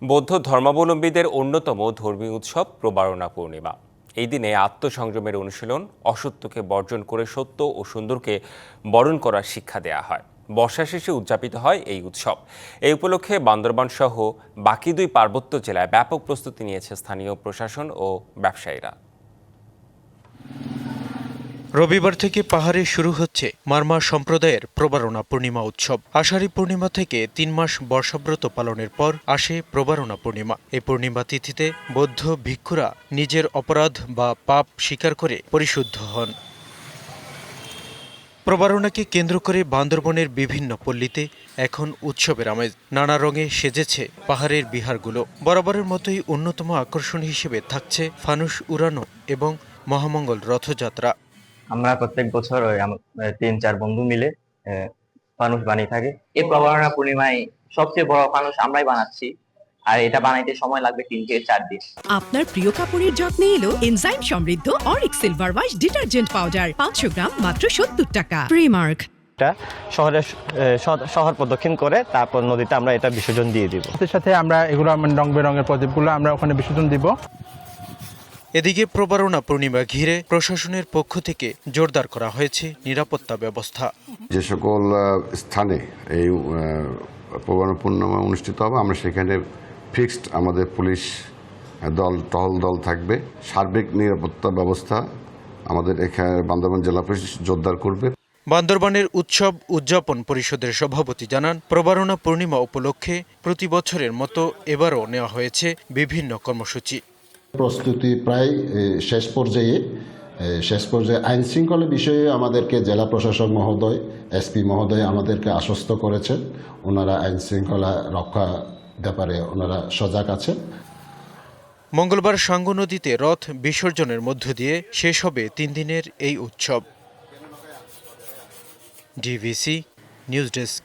বৌদ্ধ ধর্মাবলম্বীদের অন্যতম ধর্মীয় উৎসব প্রবারণা পূর্ণিমা। এই দিনে আত্মসংযমের অনুশীলন, অসত্যকে বর্জন করে সত্য ও সুন্দরকে বরণ করার শিক্ষা দেয়া হয়। বর্ষা শেষে উদযাপিত হয় এই উৎসব। এই উপলক্ষে বান্দরবান সহ বাকি দুই পার্বত্য জেলায় ব্যাপক প্রস্তুতি নিয়েছে স্থানীয় প্রশাসন ও ব্যবসায়ীরা। রবিবার থেকে পাহাড়ে শুরু হচ্ছে মারমা সম্প্রদায়ের প্রবারণা পূর্ণিমা উৎসব। আষাঢ়ী পূর্ণিমা থেকে ৩ মাস বর্ষাব্রত পালনের পর আসে প্রবারণা পূর্ণিমা। এই পূর্ণিমা তিথিতে বৌদ্ধ ভিক্ষুরা নিজের অপরাধ বা পাপ স্বীকার করে পরিশুদ্ধ হন। প্রবারণাকে কেন্দ্র করে বান্দরবনের বিভিন্ন পল্লীতে এখন উৎসবের আমেজ। নানা রঙে সেজেছে পাহাড়ের বিহারগুলো। বরাবরের মতোই অন্যতম আকর্ষণ হিসেবে থাকছে ফানুস উড়ানো এবং মহামঙ্গল রথযাত্রা। আমরা প্রত্যেক বছর ওই ৩-৪ বন্ধু মিলে ফানুস বানিয়ে থাকি। এই প্রবারণা পূর্ণিমায় সবচেয়ে বড় ফানুস আমরাই বানাচ্ছি, আর এটা বানাইতে সময় লাগবে ৩ থেকে ৪ দিন। আপনার প্রিয় কাপড়ের যত্নে এলো এনজাইম সমৃদ্ধ Arik silver wash detergent powder ৫০০ গ্রাম মাত্র ৭০ টাকা। প্রিমার্ক। শহর প্রদক্ষিণ করে তারপর নদীতে আমরা এটা বিসর্জন দিয়ে দিব। সাথে সাথে আমরা এগুলো রং বেরঙের প্রদীপগুলো আমরা ওখানে বিসর্জন দিব। এদিকে প্রবারণা পূর্ণিমা ঘিরে প্রশাসনের পক্ষ থেকে জোরদার করা হয়েছে নিরাপত্তা ব্যবস্থা। যে সকল স্থানে এই প্রবারণা পূর্ণিমা অনুষ্ঠিত হবে, আমরা সেখানে ফিক্সড আমাদের পুলিশ দল, টহল দল থাকবে। সার্বিক নিরাপত্তা ব্যবস্থা আমাদের এখানে বান্দরবান জেলা পুলিশ জোরদার করবে। বান্দরবানের উৎসব উদযাপন পরিষদের সভাপতি জানান, প্রবারণা পূর্ণিমা উপলক্ষে প্রতি বছরের মতো এবারও নেওয়া হয়েছে বিভিন্ন কর্মসূচি। প্রস্তুতি প্রায় শেষ পর্যায়ে আইন শৃঙ্খলা বিষয়ে আমাদেরকে জেলা প্রশাসক মহোদয়, এসপি মহোদয় আমাদেরকে আশ্বস্ত করেছেন। ওনারা আইন শৃঙ্খলা রক্ষা ব্যাপারে ওনারা সজাগ আছেন। মঙ্গলবার সাঙ্গু নদীতে রথ বিসর্জনের মধ্য দিয়ে শেষ হবে ৩ দিনের এই উৎসব। DVC news desk.